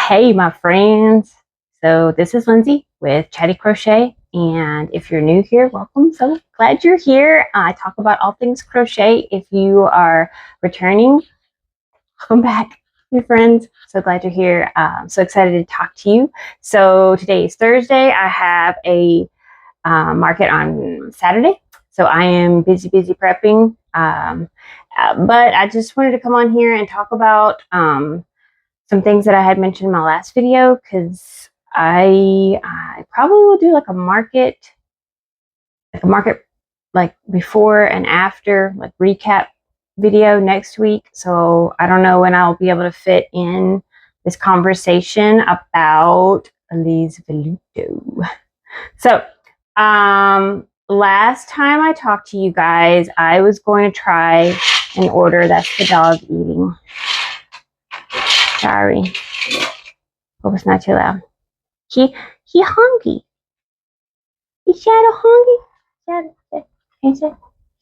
Hey, my friends. So this is Lindsay with Chatty Crochet. And if you're new here, welcome. So glad you're here. I talk about all things crochet. If you are returning, welcome back, my friends. So glad you're here. So excited to talk to you. So today is Thursday. I have a market on Saturday. So I am busy prepping. But I just wanted to come on here and talk about some things that I had mentioned in my last video, because I probably will do like a market like before and after, like recap video next week. So I don't know when I'll be able to fit in this conversation about Alize Velluto. So last time I talked to you guys, I was going to try an order. That's the dog eating. Sorry. Hope it's not too loud. He hungry. Is Shadow hungry? Shadow,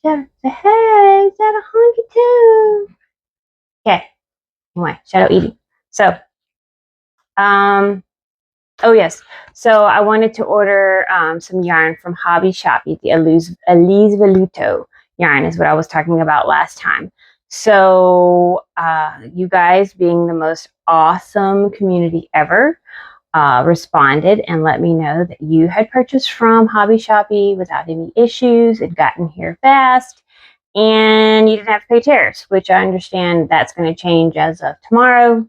Shadow, say, hey, Shadow hungry too. Okay. Anyway, Shadow eating. So, oh yes. So I wanted to order some yarn from Hobby Shoppy. The Alize Velluto yarn is what I was talking about last time. So you guys, being the most awesome community ever, responded and let me know that you had purchased from Hobby Shoppy without any issues, had gotten here fast, and you didn't have to pay tariffs, which I understand that's going to change as of tomorrow.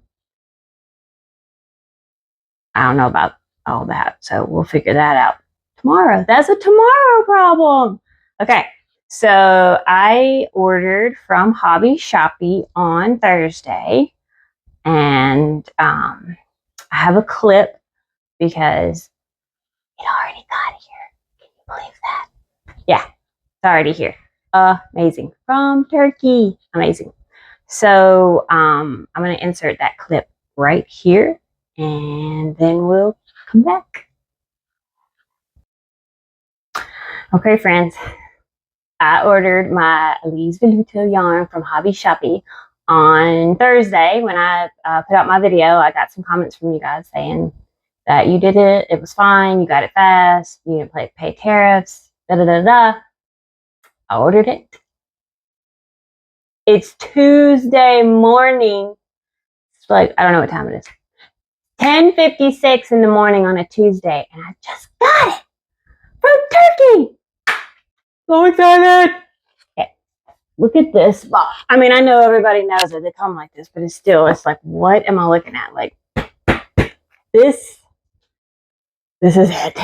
I don't know about all that, so we'll figure that out tomorrow. That's a tomorrow problem. Okay, so I ordered from Hobby Shoppy on Thursday, and I have a clip because it already got here. Can you believe that? Yeah, it's already here. Amazing. From Turkey. Amazing. So I'm going to insert that clip right here, and then we'll come back. Okay, friends. I ordered my Alize Velluto yarn from Hobby Shoppy on Thursday. When I put out my video, I got some comments from you guys saying that you did it, it was fine, you got it fast, you didn't pay tariffs, da-da-da-da. I ordered it. It's Tuesday morning. It's like, I don't know what time it is. 10:56 in the morning on a Tuesday, and I just got it from Turkey. So excited. Okay, look at this box. I mean, I know everybody knows that they come like this, but it's like, what am I looking at? Like, this is it.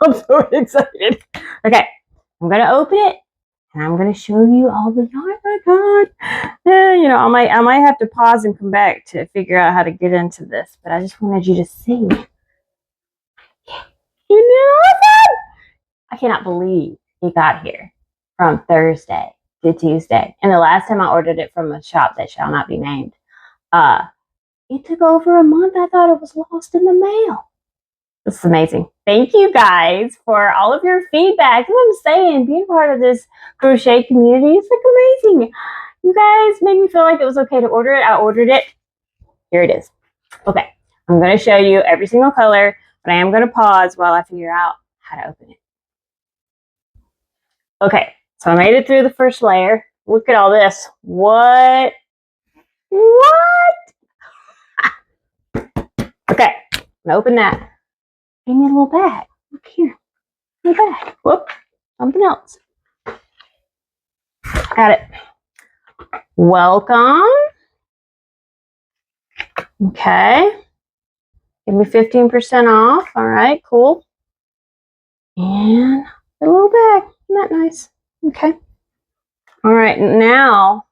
I'm so excited. Okay, I'm going to open it, and I'm going to show you all the yarn I got. You know, I might have to pause and come back to figure out how to get into this, but I just wanted you to see. Isn't it awesome? I cannot believe it got here from Thursday to Tuesday. And the last time I ordered it from a shop that shall not be named, it took over a month. I thought it was lost in the mail. This is amazing. Thank you guys for all of your feedback. That's what I'm saying. Being part of this crochet community is like amazing. You guys made me feel like it was okay to order it. I ordered it. Here it is. Okay. I'm going to show you every single color, but I am going to pause while I figure out how to open it. Okay. So I made it through the first layer. Look at all this. What? Okay. I'm going to open that. Give me a little bag. Look here. My bag. Whoop. Something else. Got it. Welcome. Okay. Give me 15% off. All right. Cool. And a little bag. Isn't that nice? Okay. All right. Now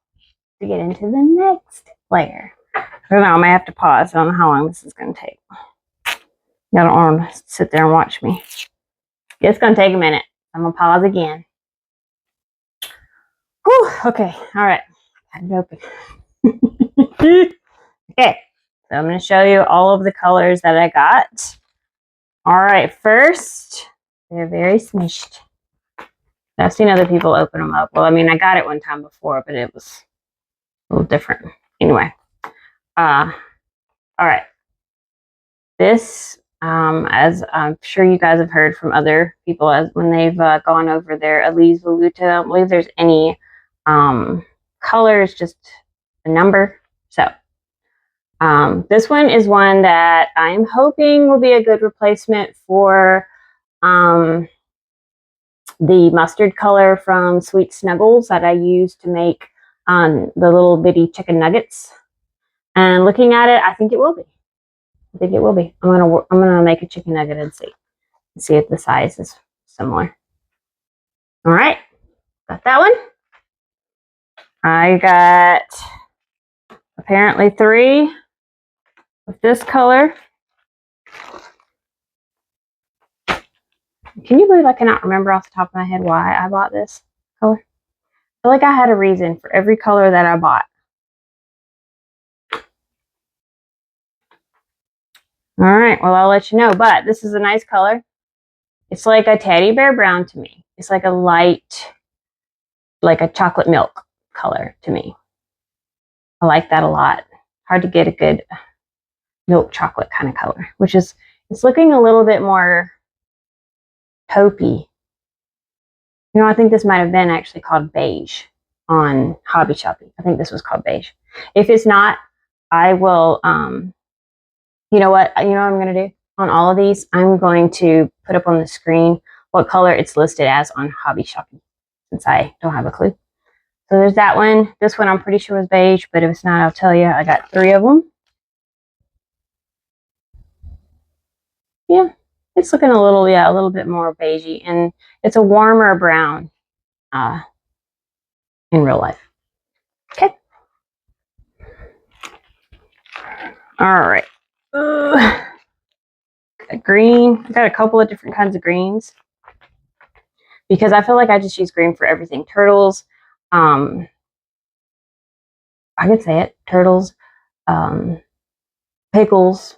to get into the next layer. I don't know. I might have to pause. I don't know how long this is going to take. Y'all don't want to sit there and watch me. It's going to take a minute. I'm going to pause again. Whew, okay. All right. Got it open. Okay. So I'm going to show you all of the colors that I got. All right. First, they're very smushed. I've seen other people open them up. Well, I mean, I got it one time before, but it was a little different. Anyway. All right. This, as I'm sure you guys have heard from other people as when they've gone over their Alize Velluto, I don't believe there's any colors, just a number. So this one is one that I'm hoping will be a good replacement for the mustard color from Sweet Snuggles that I used to make the little bitty chicken nuggets. And looking at it, I think it will be. I think it will be. I'm gonna make a chicken nugget and see if the size is similar. All right, got that one. I got apparently 3 with this color. Can you believe I cannot remember off the top of my head why I bought this color? I feel like I had a reason for every color that I bought. All right, well, I'll let you know, but this is a nice color. It's like a teddy bear brown to me. It's like a light, like a chocolate milk color to me. I like that a lot. Hard to get a good milk chocolate kind of color, which is, it's looking a little bit more taupey. You know, I think this might have been actually called beige on Hobby Shopping. I think this was called beige. If it's not, I will, you know what I'm going to do on all of these? I'm going to put up on the screen what color it's listed as on Hobby Shopping, since I don't have a clue. So there's that one. This one I'm pretty sure was beige, but if it's not, I'll tell you. I got 3 of them. Yeah, it's looking a little bit more beigey, and it's a warmer brown in real life. Okay. All right. Green. I got a couple of different kinds of greens because I feel like I just use green for everything. Turtles. I could say it. Turtles. Pickles.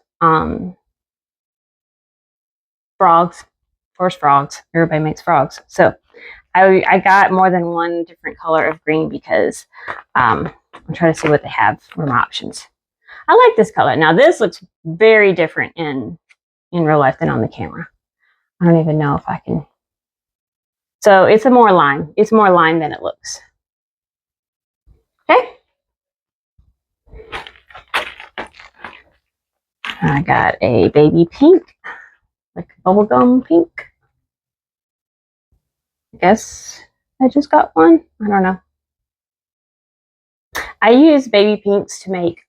Frogs. Of course, frogs. Everybody makes frogs. So I got more than one different color of green because I'm trying to see what they have for my options. I like this color. Now this looks very different in real life than on the camera. I don't even know if I can. So it's more lime. It's more lime than it looks. Okay. I got a baby pink, like bubblegum pink. I guess I just got one. I don't know. I use baby pinks to make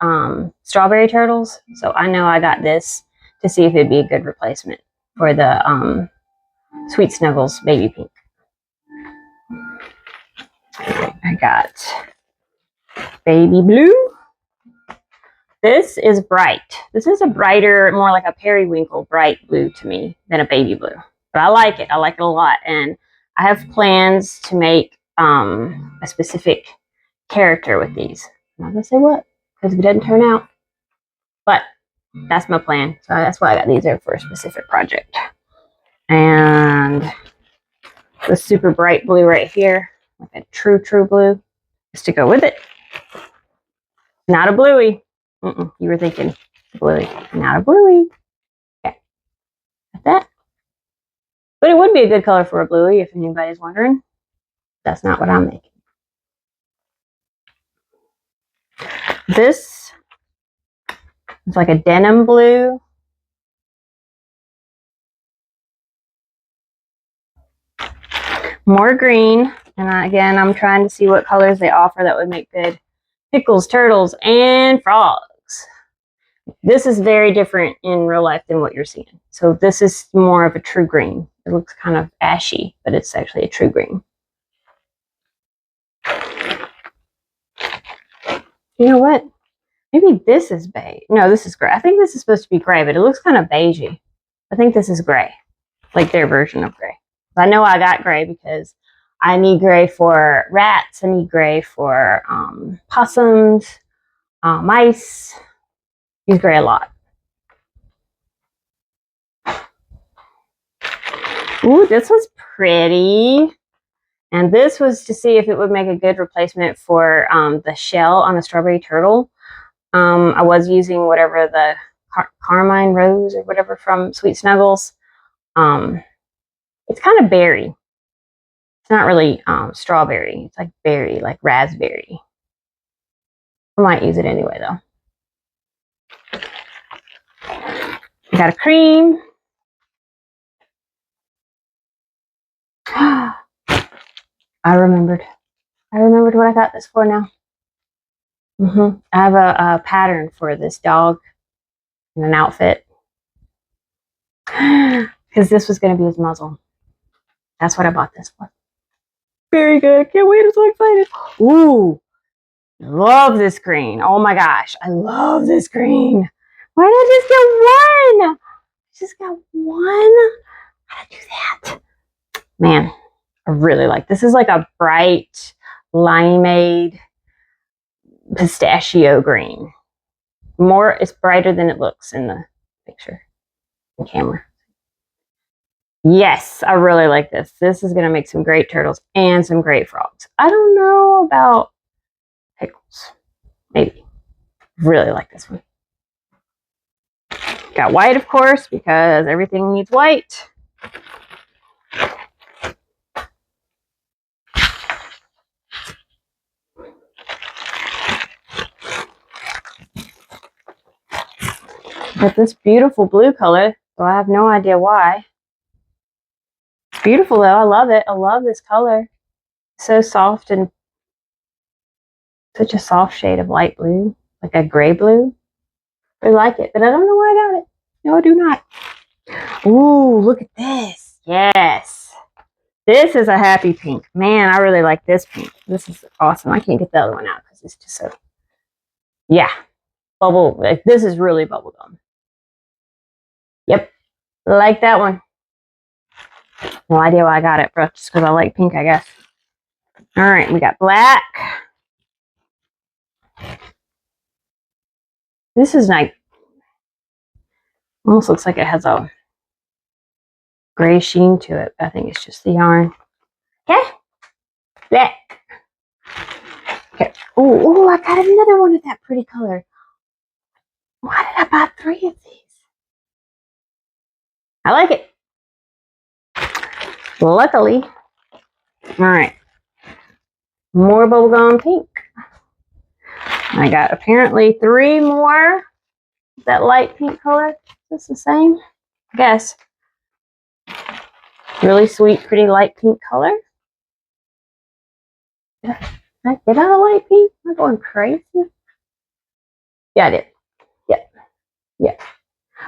strawberry turtles. So I know I got this to see if it'd be a good replacement for the Sweet Snuggles baby pink. I got baby blue. This is bright. This is a brighter, more like a periwinkle bright blue to me than a baby blue. But I like it. I like it a lot. And I have plans to make a specific character with these. I'm not going to say what, because if it doesn't turn out. But that's my plan. So that's why I got these there for a specific project. And the super bright blue right here, like a true blue, is to go with it. Not a bluey. You were thinking bluey. Not a bluey. Okay. Got that. But it would be a good color for a bluey if anybody's wondering. That's not what I'm making. This is like a denim blue. More green. And again, I'm trying to see what colors they offer that would make good pickles, turtles, and frogs. This is very different in real life than what you're seeing. So this is more of a true green. It looks kind of ashy, but it's actually a true green. You know what? Maybe this is beige. No, this is gray. I think this is supposed to be gray, but it looks kind of beigey. I think this is gray, like their version of gray. I know I got gray because I need gray for rats. I need gray for possums, mice. Use gray a lot. Ooh, this was pretty. And this was to see if it would make a good replacement for the shell on a strawberry turtle. I was using whatever the Carmine Rose or whatever from Sweet Snuggles. It's kind of berry. It's not really strawberry. It's like berry, like raspberry. I might use it anyway though. I got a cream. I remembered what I got this for now. I have a pattern for this dog in an outfit. Because this was going to be his muzzle. That's what I bought this for. Very good. Can't wait. I'm so excited. Ooh. Love this green. Oh my gosh. I love this green. Why did I just get one? I just got one. How did I do that? Man, I really like this. This is like a bright limeade pistachio green. It's brighter than it looks in the picture, the camera. Yes, I really like this. This is going to make some great turtles and some great frogs. I don't know about pickles. Maybe. Really like this one. Got white, of course, because everything needs white. Got this beautiful blue color, so I have no idea why. It's beautiful though. I love it. I love this color. So soft and such a soft shade of light blue, like a gray blue. I like it, but I don't know why I got it. No, I do not. Ooh, look at this. Yes. This is a happy pink. Man, I really like this pink. This is awesome. I can't get the other one out because it's just so, yeah. Bubble, like, this is really bubblegum. Yep, like that one. No idea why I got it, but just because I like pink, I guess. All right, we got black. This is like, almost looks like it has a gray sheen to it. I think it's just the yarn. Okay, black. Okay. Oh, I got another one of that pretty color. Why did I buy 3 of these? I like it. Luckily. All right. More bubblegum pink. I got apparently 3 more. That light pink color. Is this the same? I guess. Really sweet, pretty light pink color. Did I get out a light pink? Am I going crazy? Yeah, I did. Yeah.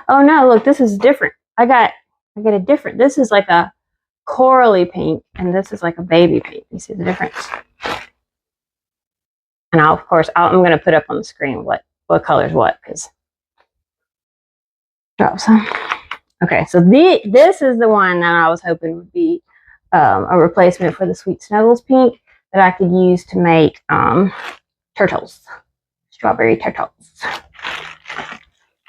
Oh no, look, this is different. I get a different. This is like a corally pink, and this is like a baby pink. You see the difference? And I'm going to put up on the screen what color is what, because. Okay, so this is the one that I was hoping would be a replacement for the Sweet Snuggles pink that I could use to make turtles, strawberry turtles.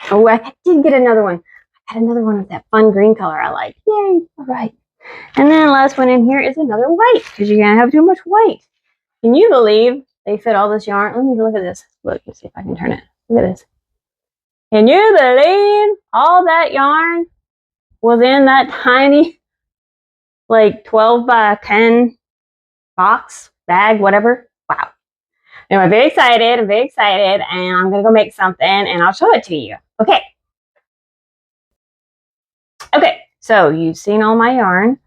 Oh, I did get another one. I got another one with that fun green color I like. Yay! All right. And then the last one in here is another white, because you can't have too much white. Can you believe they fit all this yarn? Let me look at this. Look, let's see if I can turn it. Look at this. Can you believe all that yarn was in that tiny, like 12 by 10 box, bag, whatever? Wow. Anyway, I'm very excited. And I'm going to go make something, and I'll show it to you. Okay. Okay, so you've seen all my yarn.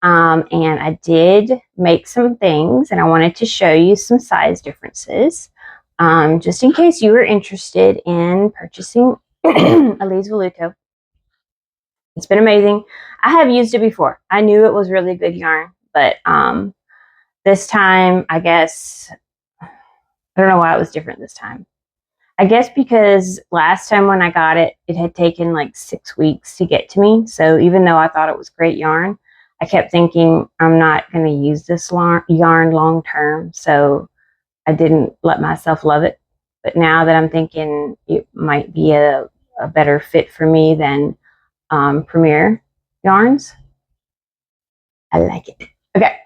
And I did make some things, and I wanted to show you some size differences. Just in case you were interested in purchasing Alize Velluto. It's been amazing. I have used it before. I knew it was really good yarn, but this time, I guess, I don't know why it was different this time. I guess because last time when I got it, it had taken like 6 weeks to get to me. So even though I thought it was great yarn, I kept thinking I'm not going to use this yarn long term. So I didn't let myself love it. But now that I'm thinking it might be a better fit for me than Premier yarns, I like it. Okay,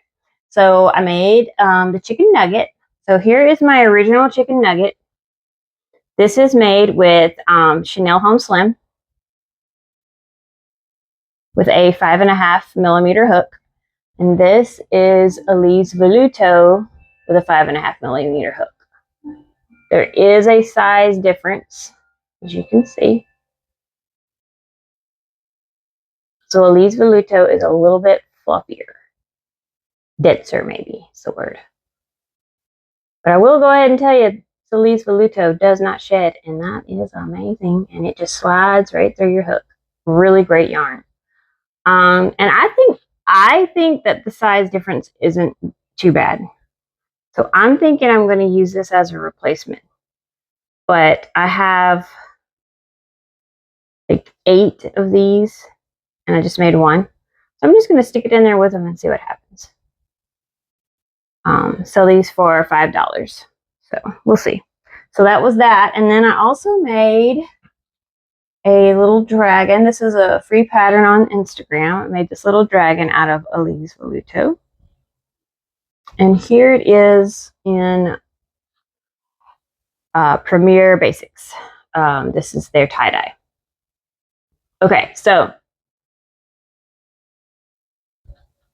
so I made the chicken nugget. So here is my original chicken nugget. This is made with Chanel Home Slim with a 5.5 millimeter hook. And this is Alize Velluto with a 5.5 millimeter hook. There is a size difference, as you can see. So Alize Velluto is a little bit fluffier. Denser, maybe is the word. But I will go ahead and tell you, Alize Velluto does not shed, and that is amazing. And it just slides right through your hook. Really great yarn. And I think that the size difference isn't too bad. So I'm thinking I'm going to use this as a replacement. But I have like 8 of these, and I just made one. So I'm just going to stick it in there with them and see what happens. Sell these for $5. So we'll see. So that was that. And then I also made a little dragon. This is a free pattern on Instagram. I made this little dragon out of Alize Velluto. And here it is in Premier Basics. This is their tie-dye. Okay, so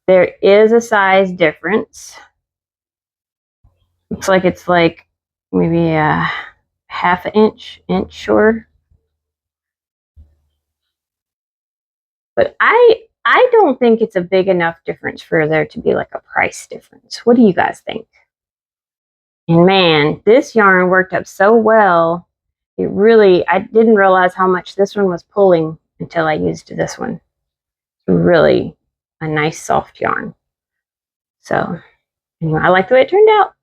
there is a size difference. Looks like it's like maybe a half inch shorter. But I don't think it's a big enough difference for there to be like a price difference. What do you guys think? And man, this yarn worked up so well. It really, I didn't realize how much this one was pulling until I used this one. It's really a nice soft yarn. So anyway, I like the way it turned out.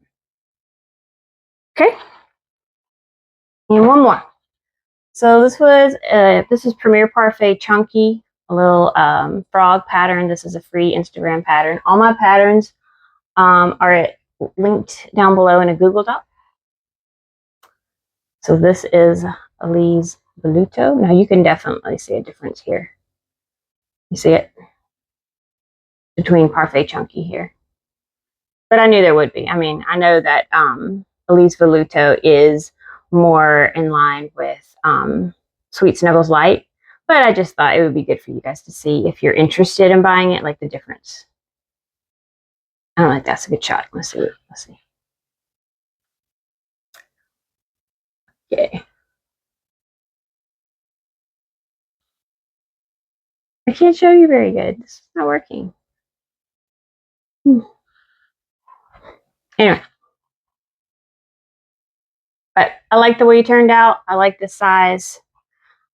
Okay. And one more. So this is Premier Parfait Chunky, a little frog pattern. This is a free Instagram pattern. All my patterns are linked down below in a Google Doc. So this is Alize Velluto. Now you can definitely see a difference here. You see it? Between Parfait Chunky here. But I knew there would be. I mean, I know that Alize Velluto is more in line with Sweet Snuggles Light. But I just thought it would be good for you guys to see if you're interested in buying it, like the difference. I don't know if that's a good shot. Let's see. Let's see. Okay. I can't show you very good. This is not working. Anyway. But I like the way it turned out. I like the size.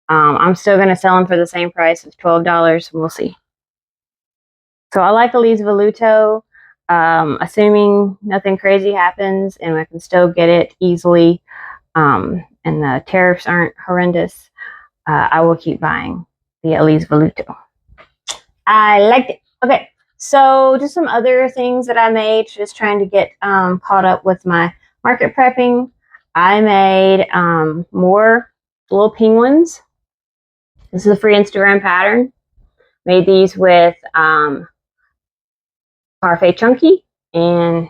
I'm still going to sell them for the same price of $12. We'll see. So I like Alize Velluto. Assuming nothing crazy happens and I can still get it easily and the tariffs aren't horrendous, I will keep buying the Alize Velluto. I liked it. Okay, so just some other things that I made, just trying to get caught up with my market prepping. I made more little penguins. This is a free Instagram pattern. Made these with Parfait Chunky, and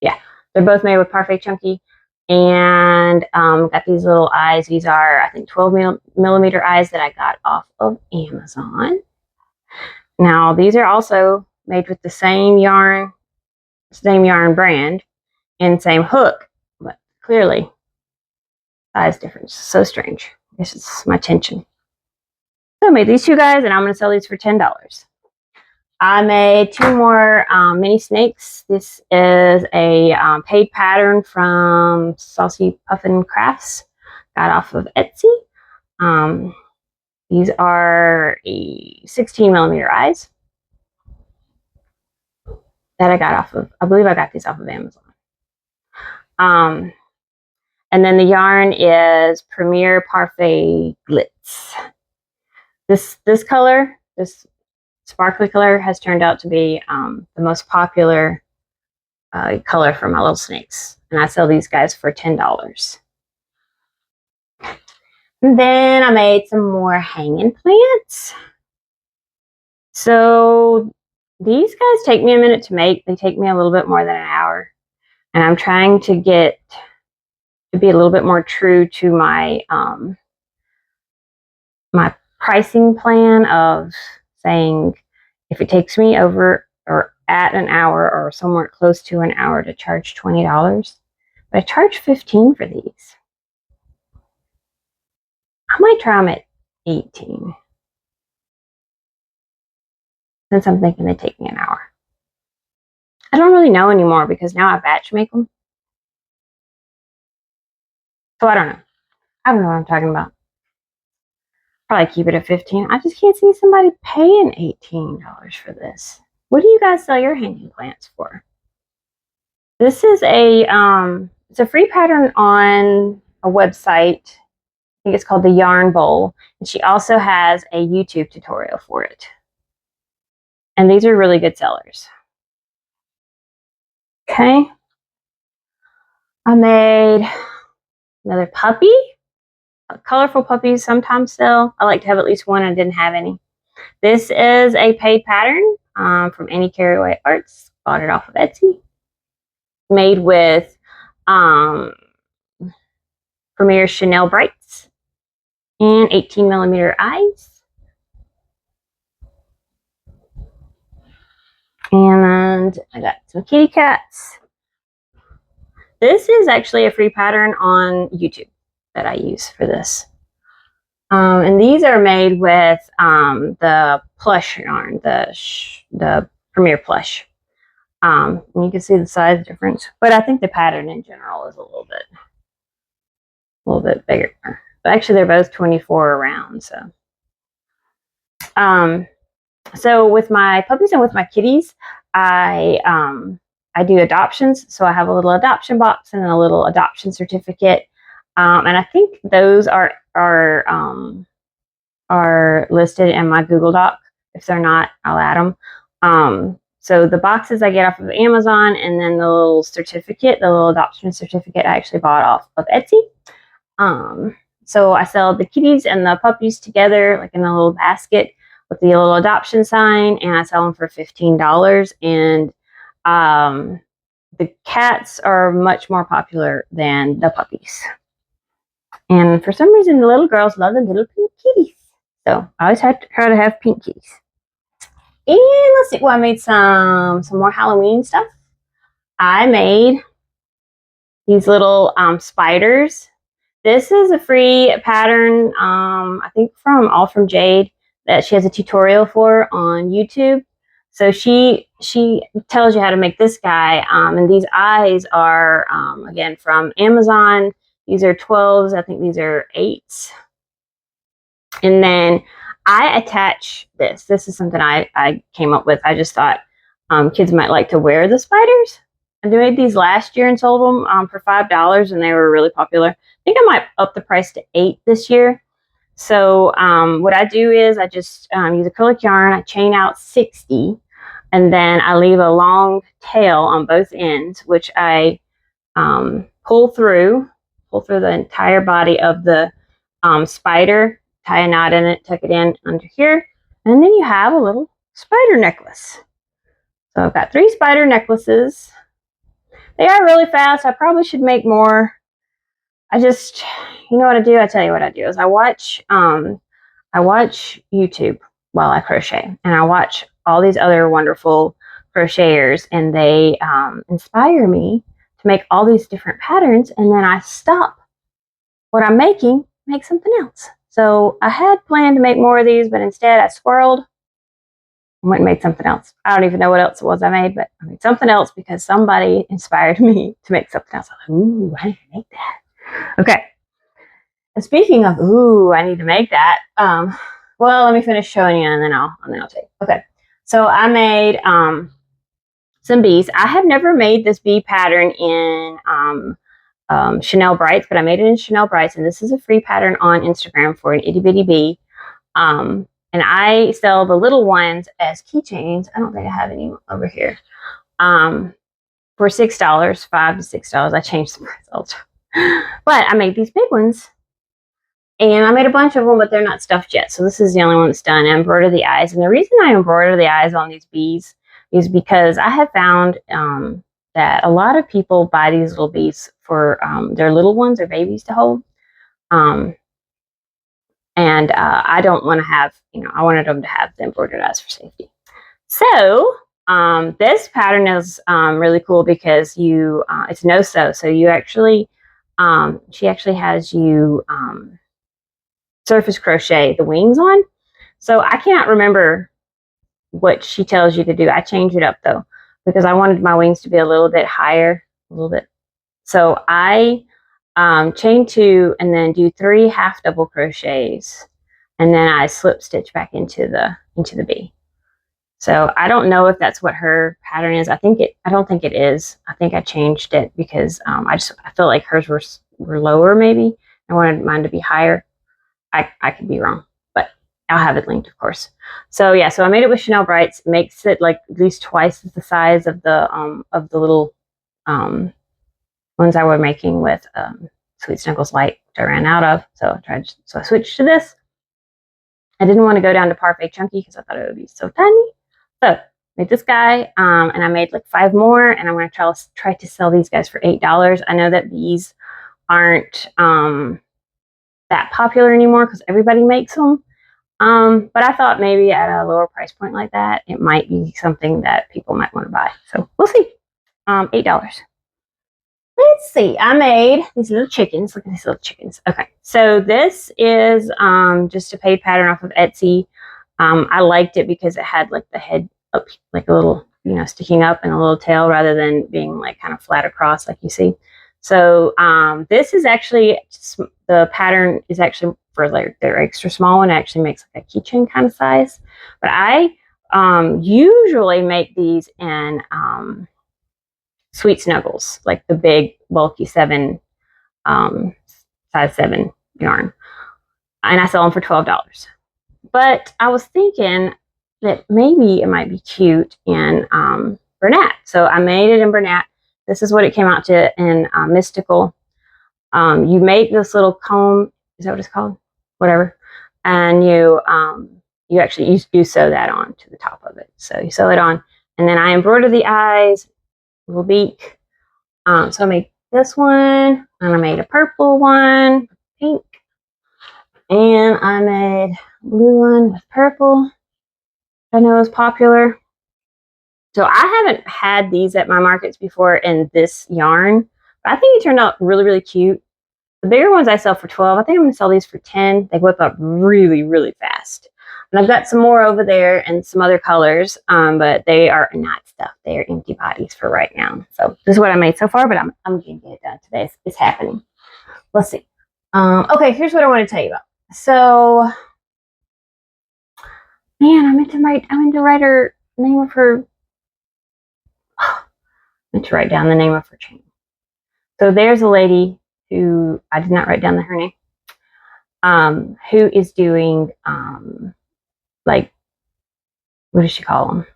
yeah, they're both made with Parfait Chunky. And got these little eyes. These are, I think, 12 millimeter eyes that I got off of Amazon. Now, these are also made with the same yarn brand, and same hook, but clearly size difference. So strange. I guess it's my tension. So I made these 2 guys, and I'm going to sell these for $10. I made 2 more mini snakes. This is a paid pattern from Saucy Puffin Crafts. Got off of Etsy. These are a 16 millimeter eyes that I got off of, I believe I got these off of Amazon. And then the yarn is Premier Parfait Glitz. This color, this sparkly color, has turned out to be the most popular color for my little snakes. And I sell these guys for $10. And then I made some more hanging plants. So these guys take me a minute to make. They take me a little bit more than an hour. And I'm trying to get to be a little bit more true to my my pricing plan of saying if it takes me over or at an hour or somewhere close to an hour to charge $20, but I charge $15 for these. I might try them at $18 since I'm thinking they take me an hour. I don't really know anymore because now I batch make them. So I don't know. I don't know what I'm talking about. Probably keep it at $15. I just can't see somebody paying $18 for this. What do you guys sell your hanging plants for? This is it's a free pattern on a website. I think it's called the Yarn Bowl. And she also has a YouTube tutorial for it. And these are really good sellers. Okay. I made another puppy. Colorful puppies sometimes sell. I like to have at least one. I didn't have any. This is a paid pattern from Annie Carraway Arts. Bought it off of Etsy. Made with Premier Chanel Brights and 18mm eyes. And I got some kitty cats. This is actually a free pattern on YouTube that I use for this. And these are made with the plush yarn, the Premier Plush. And you can see the size difference, but I think the pattern in general is a little bit bigger. But actually, they're both 24 around. So with my puppies and with my kitties, I do adoptions. So I have a little adoption box and a little adoption certificate. And I think those are listed in my Google Doc. If they're not, I'll add them. So the boxes I get off of Amazon, and then the little certificate, the little adoption certificate, I actually bought off of Etsy. So I sell the kitties and the puppies together, like in a little basket with the little adoption sign, and I sell them for $15. And the cats are much more popular than the puppies. And for some reason, the little girls love the little pink kitties. So I always have to try to have pink kitties. And let's see, well, I made some more Halloween stuff. I made these little spiders. This is a free pattern, I think from Jade, that she has a tutorial for on YouTube. So she tells you how to make this guy. And these eyes are, again, from Amazon. These are 12s. I think these are 8s. And then I attach this. This is something I came up with. I just thought kids might like to wear the spiders. I made these last year and sold them for $5, and they were really popular. I think I might up the price to $8 this year. So what I do is I just use acrylic yarn. I chain out 60, and then I leave a long tail on both ends, which I pull through the entire body of the spider, tie a knot in it, tuck it in under here, and then you have a little spider necklace. So I've got 3 spider necklaces. They are really fast. I probably should make more. You know what I do? I tell you what I do is I watch YouTube while I crochet, and I watch all these other wonderful crocheters, and they inspire me to make all these different patterns, and then I stop what I'm making, make something else. So I had planned to make more of these, but instead I squirreled and went and made something else. I don't even know what else it was I made, but I made something else because somebody inspired me to make something else. I was like, ooh, I need to make that. Okay. And speaking of, ooh, I need to make that. Well, let me finish showing you, and then I'll tell you. Okay. So I made some bees. I have never made this bee pattern in Chanel Brights, but I made it in Chanel Brights, and this is a free pattern on Instagram for an itty bitty bee. And I sell the little ones as keychains. I don't think I have any over here. For $6, $5 to $6. I changed the price all the time. But I made these big ones, and I made a bunch of them, but they're not stuffed yet. So this is the only one that's done. I embroidered the eyes, and the reason I embroider the eyes on these bees is because I have found that a lot of people buy these little beads for their little ones or babies to hold. And I don't want to have, I wanted them to have the embroidered eyes for safety. So this pattern is really cool because it's no-sew. So you actually, she actually has you surface crochet the wings on. So I cannot remember what she tells you to do. I changed it up though, because I wanted my wings to be a little bit higher, a little bit. So I chain 2 and then do 3 half double crochets, and then I slip stitch back into the bee. So I don't know if that's what her pattern is. I don't think it is. I think I changed it because I feel like hers were lower maybe. I wanted mine to be higher. I could be wrong, but I'll have it linked, of course. So yeah, so I made it with Chanel Brights. It makes it like at least twice the size of the little ones I were making with Sweet Snuggles Light, which I ran out of. So I switched to this. I didn't want to go down to Parfait Chunky because I thought it would be so tiny. So made this guy, and I made like 5 more, and I'm going to try to sell these guys for $8. I know that these aren't that popular anymore because everybody makes them. But I thought maybe at a lower price point like that, it might be something that people might want to buy. So we'll see. $8. Let's see. I made these little chickens. Look at these little chickens. Okay. So this is just a paid pattern off of Etsy. I liked it because it had like the head up, like a little, sticking up, and a little tail rather than being like kind of flat across like you see. So this is actually, the pattern is actually for like their extra small one. It actually makes like a keychain kind of size. But I usually make these in Sweet Snuggles, like the big bulky 7, size 7 yarn. And I sell them for $12. But I was thinking that maybe it might be cute in Bernat. So I made it in Bernat. This is what it came out to in Mystical. You make this little comb. Is that what it's called? Whatever. And you actually sew that on to the top of it. So you sew it on. And then I embroider the eyes, little beak. So I made this one. And I made a purple one, pink. And I made a blue one with purple. I know is popular. So I haven't had these at my markets before in this yarn, but I think it turned out really, really cute. The bigger ones I sell for $12. I think I'm going to sell these for $10. They whip up really, really fast. And I've got some more over there and some other colors, but they are not stuffed. They are empty bodies for right now. So this is what I made so far, but I'm going to get it done today. It's happening. Let's see. Okay, here's what I want to tell you about. So, man, I meant to write her name of her. I meant to write down the name of her channel. So there's a lady who I did not write down her name. Who is doing like, what does she call them?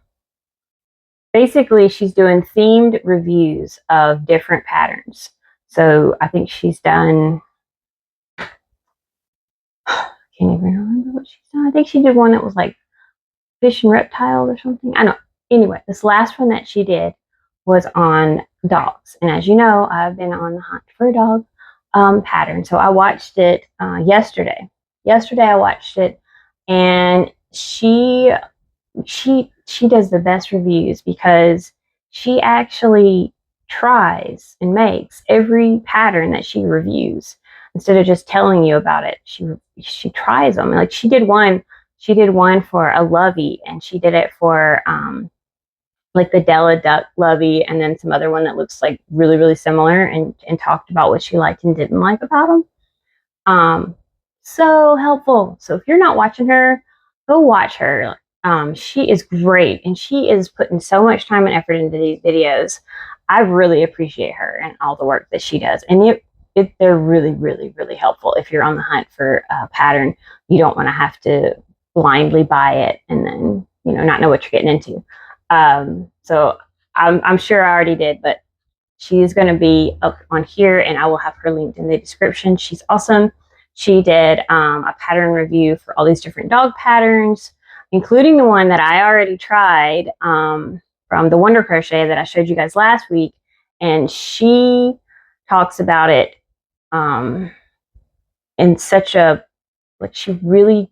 Basically, she's doing themed reviews of different patterns. So I think she's done. Can't even remember what she's done. I think she did one that was like fish and reptiles or something. I don't know. Anyway, this last one that she did was on dogs. And as you know, I've been on the hunt for a dog pattern. So I watched it yesterday. Yesterday I watched it, and she does the best reviews because she actually tries and makes every pattern that she reviews. Instead of just telling you about it, she tries them. Like she did one for a lovey, and she did it for like the Della Duck lovey, and then some other one that looks like really, really similar, and talked about what she liked and didn't like about them. So helpful. So if you're not watching her, go watch her. She is great, and she is putting so much time and effort into these videos. I really appreciate her and all the work that she does. And they're really, really, really helpful if you're on the hunt for a pattern. You don't want to have to blindly buy it and then, not know what you're getting into. So I'm sure I already did, but she is going to be up on here, and I will have her linked in the description. She's awesome. She did a pattern review for all these different dog patterns, including the one that I already tried from the Wonder Crochet that I showed you guys last week. and she talks about it in such a, like, she really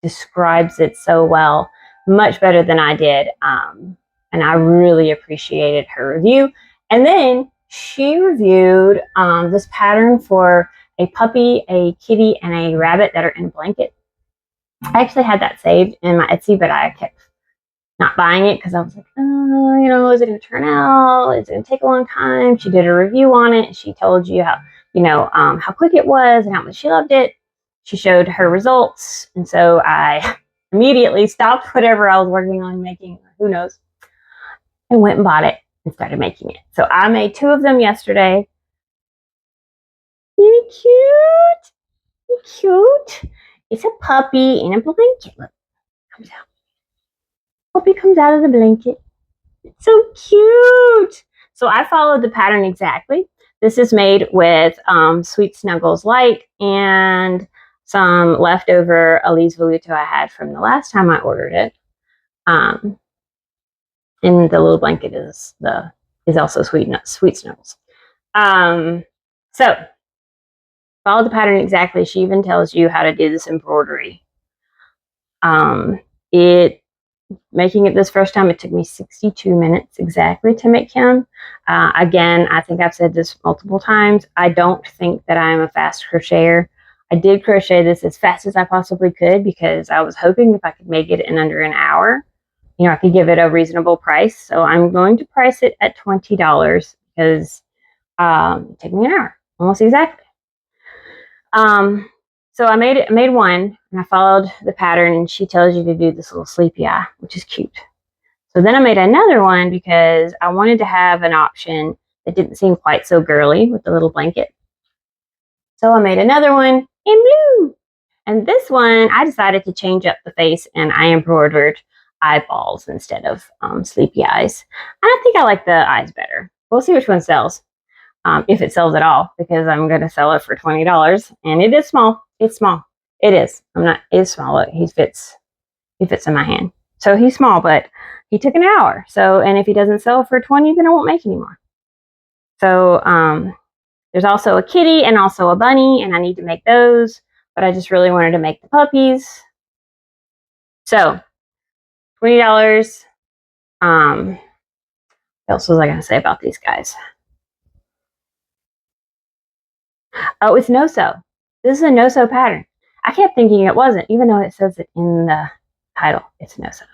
describes it so well, much better than I did. And I really appreciated her review. And then she reviewed this pattern for a puppy, a kitty, and a rabbit that are in a blanket. I actually had that saved in my Etsy, but I kept not buying it because I was like, oh, you know, is it going to turn out? Is it going to take a long time? She did a review on it. She told you how, you know, how quick it was and how much she loved it. She showed her results. And so I immediately stopped whatever I was working on making, who knows, and went and bought it and started making it. So I made 2 of them yesterday. Isn't cute? Cute. It's a puppy in a blanket. Look, comes out. Puppy comes out of the blanket. It's so cute. So I followed the pattern exactly. This is made with Sweet Snuggles Light and some leftover Alize Velluto I had from the last time I ordered it. And the little blanket is also Sweet Snuggles. So follow the pattern exactly. She even tells you how to do this embroidery. Making it this first time, it took me 62 minutes exactly to make him. Again, I think I've said this multiple times. I don't think that I'm a fast crocheter. I did crochet this as fast as I possibly could because I was hoping if I could make it in under an hour, you know, I could give it a reasonable price. So I'm going to price it at $20 because it took me an hour, almost exactly. So I made one and I followed the pattern, and she tells you to do this little sleepy eye, which is cute. So then I made another one because I wanted to have an option that didn't seem quite so girly with the little blanket. So I made another one in blue. And this one, I decided to change up the face and I embroidered eyeballs instead of sleepy eyes. And I think I like the eyes better. We'll see which one sells. If it sells at all, because I'm going to sell it for $20, and it is small. It's small. It is. It's small. Look, he fits in my hand. So he's small, but he took an hour. So, and if he doesn't sell for 20, then I won't make any more. So, there's also a kitty and also a bunny, and I need to make those, but I just really wanted to make the puppies. So, $20. What else was I going to say about these guys? Oh, it's no-sew. This is a no-sew pattern. I kept thinking it wasn't, even though it says it in the title. It's no-sew.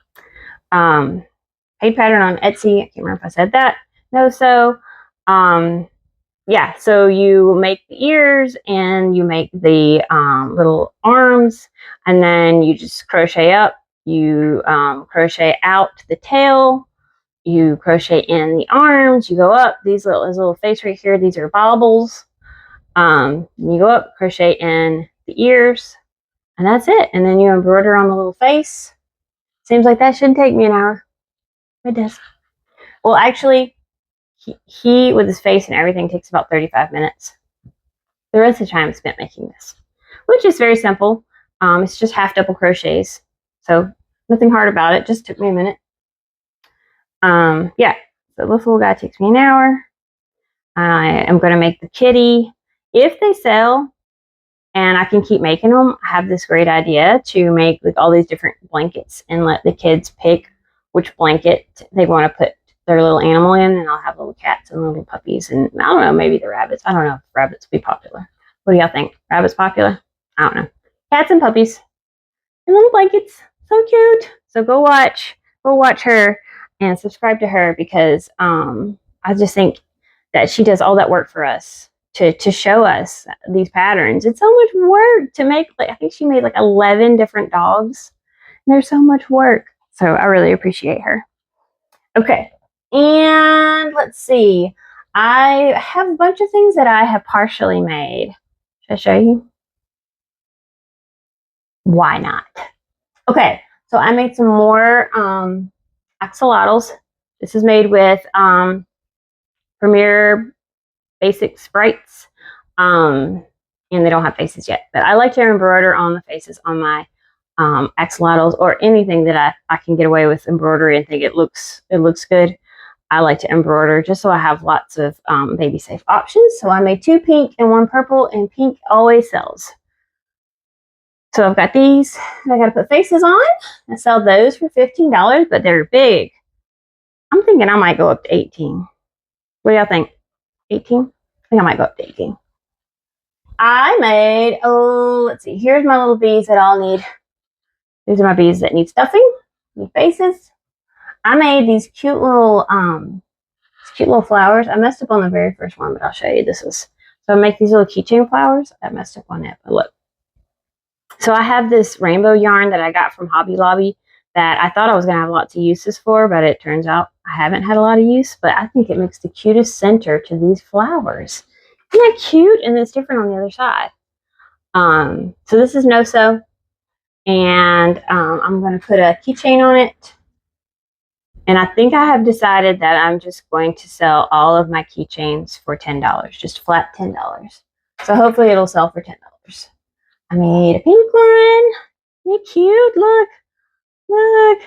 Paid pattern on Etsy. I can't remember if I said that. No-sew. Yeah, so you make the ears and you make the little arms, and then you just crochet up. You crochet out the tail. You crochet in the arms. You go up. This little face right here, these are baubles. You go up, crochet in the ears, and that's it. And then you embroider on the little face. Seems like that shouldn't take me an hour. It does. Well, actually, he with his face and everything takes about 35 minutes. The rest of the time is spent making this, which is very simple. It's just half double crochets, so nothing hard about it. Just took me a minute. Yeah, so this little guy takes me an hour. I am going to make the kitty. If they sell and I can keep making them, I have this great idea to make like all these different blankets and let the kids pick which blanket they want to put their little animal in, and I'll have little cats and little puppies, and I don't know, maybe the rabbits. I don't know if rabbits will be popular. What do y'all think? Rabbits popular? I don't know. Cats and puppies and little blankets. So cute. So go watch her and subscribe to her, because I just think that she does all that work for us to show us these patterns. It's so much work to make. Like, I think she made like 11 different dogs. And there's so much work. So I really appreciate her. Okay. And let's see. I have a bunch of things that I have partially made. Should I show you? Why not? Okay. So I made some more axolotls. This is made with Premier Basic Sprites, and they don't have faces yet, but I like to embroider on the faces on my axolotls, or anything that I can get away with embroidery and think it looks good. I like to embroider just so I have lots of baby safe options. So I made 2 pink and 1 purple, and pink always sells. So I've got these I gotta put faces on. I sell those for $15, but they're big. I'm thinking I might go up to 18. What do y'all think? 18? I think I might go up to 18. I made, let's see, here's my little bees that I'll need. These are my bees that need stuffing, need faces. I made these cute little flowers. I messed up on the very first one, but I'll show you. So I make these little keychain flowers. I messed up on it, but look. So I have this rainbow yarn that I got from Hobby Lobby that I thought I was going to have lots of uses for, but it turns out I haven't had a lot of use, but I think it makes the cutest center to these flowers. Isn't that cute? And it's different on the other side. So this is no-sew, and I'm going to put a keychain on it. And I think I have decided that I'm just going to sell all of my keychains for $10, just flat $10. So hopefully it'll sell for $10. I made a pink one. Isn't it cute? Look. Look.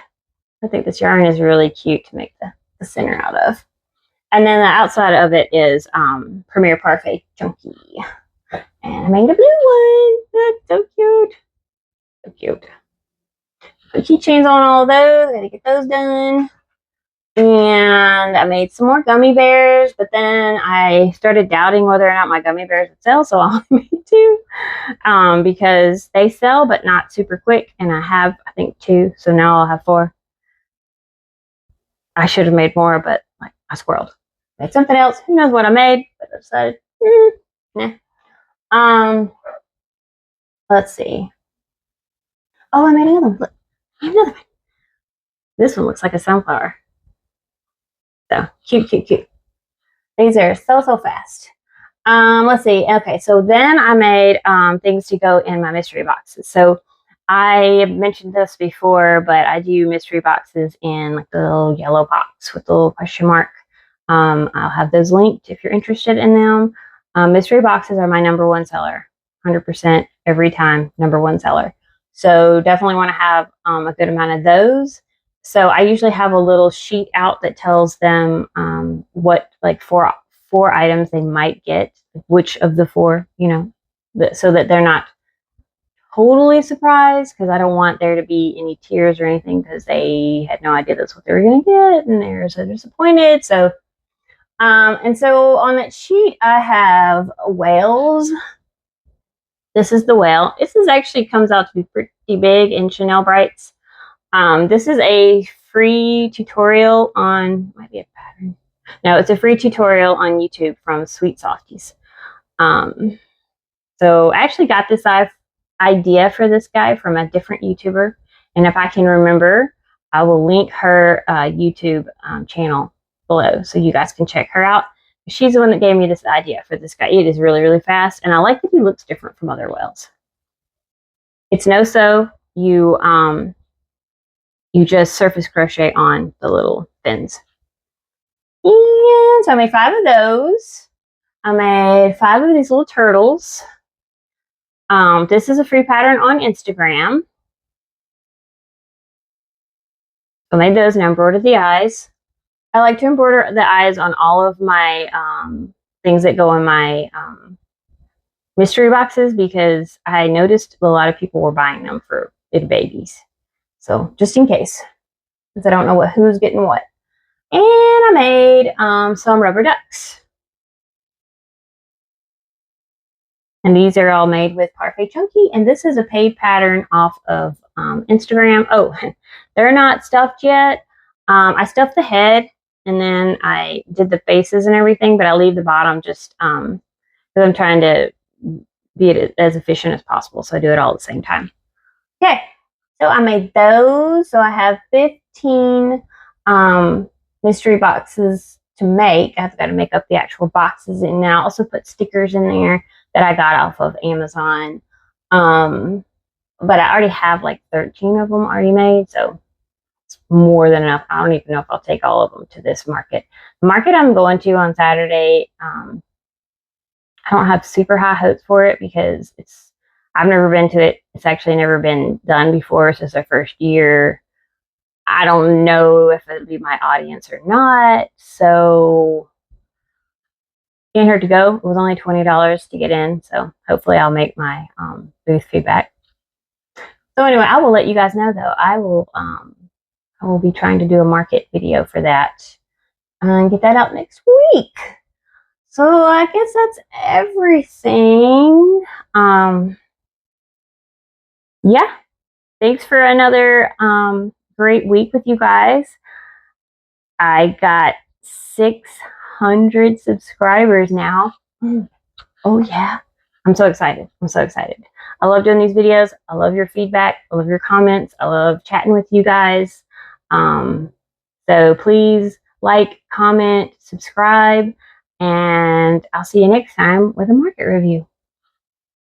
I think this yarn is really cute to make the center out of. And then the outside of it is Premier Parfait Chunky. And I made a blue one. That's so cute. So cute. Put keychains on all those. Gotta get those done. And I made some more gummy bears, but then I started doubting whether or not my gummy bears would sell, so I only made 2 because they sell, but not super quick. And I have, I think, 2, so now I'll have 4. I should have made more, but like I squirreled. Made something else. Who knows what I made? But I decided, nah. Let's see. Oh, I made another one. Look, I made another one. This one looks like a sunflower. So cute, cute, cute. These are so fast. Let's see. Okay, so then I made things to go in my mystery boxes. So I mentioned this before, but I do mystery boxes in like the little yellow box with the little question mark. I'll have those linked if you're interested in them. Mystery boxes are my #1 seller, 100% every time, #1 seller. So definitely want to have a good amount of those. So I usually have a little sheet out that tells them what, like, four items they might get, which of the 4, so that they're not totally surprised, because I don't want there to be any tears or anything because they had no idea that's what they were going to get and they're so disappointed. So, and so on that sheet, I have whales. This is the whale. This actually comes out to be pretty big in Chanel Brights. This is a free tutorial on, might be a pattern. No, it's a free tutorial on YouTube from Sweet Softies. So I actually got this idea for this guy from a different YouTuber. And if I can remember, I will link her YouTube channel below so you guys can check her out. She's the one that gave me this idea for this guy. It is really, really fast. And I like that he looks different from other whales. It's no-sew. You just surface crochet on the little fins. And so I made 5 of those. I made 5 of these little turtles. This is a free pattern on Instagram. So I made those and I embroidered the eyes. I like to embroider the eyes on all of my things that go in my mystery boxes, because I noticed a lot of people were buying them for big babies. So just in case, because I don't know who's getting what. And I made some rubber ducks. And these are all made with Parfait Chunky. And this is a paid pattern off of Instagram. Oh, they're not stuffed yet. I stuffed the head and then I did the faces and everything, but I leave the bottom just because I'm trying to be as efficient as possible. So I do it all at the same time. Okay, so I made those. So I have 15 mystery boxes to make. I've got to make up the actual boxes, and then I also put stickers in there that I got off of Amazon. But I already have like 13 of them already made, so it's more than enough. I don't even know if I'll take all of them to this market. The market I'm going to on Saturday, I don't have super high hopes for it because I've never been to it. It's actually never been done before. So it's their first year. I don't know if it'll be my audience or not. So can't hurt to go. It was only $20 to get in. So hopefully I'll make my booth feedback. So anyway, I will let you guys know though. I will be trying to do a market video for that and get that out next week. So I guess that's everything. Yeah. Thanks for another great week with you guys. I got 600 subscribers now. Oh yeah. I'm so excited. I'm so excited. I love doing these videos. I love your feedback. I love your comments. I love chatting with you guys. So please like, comment, subscribe, and I'll see you next time with a market review.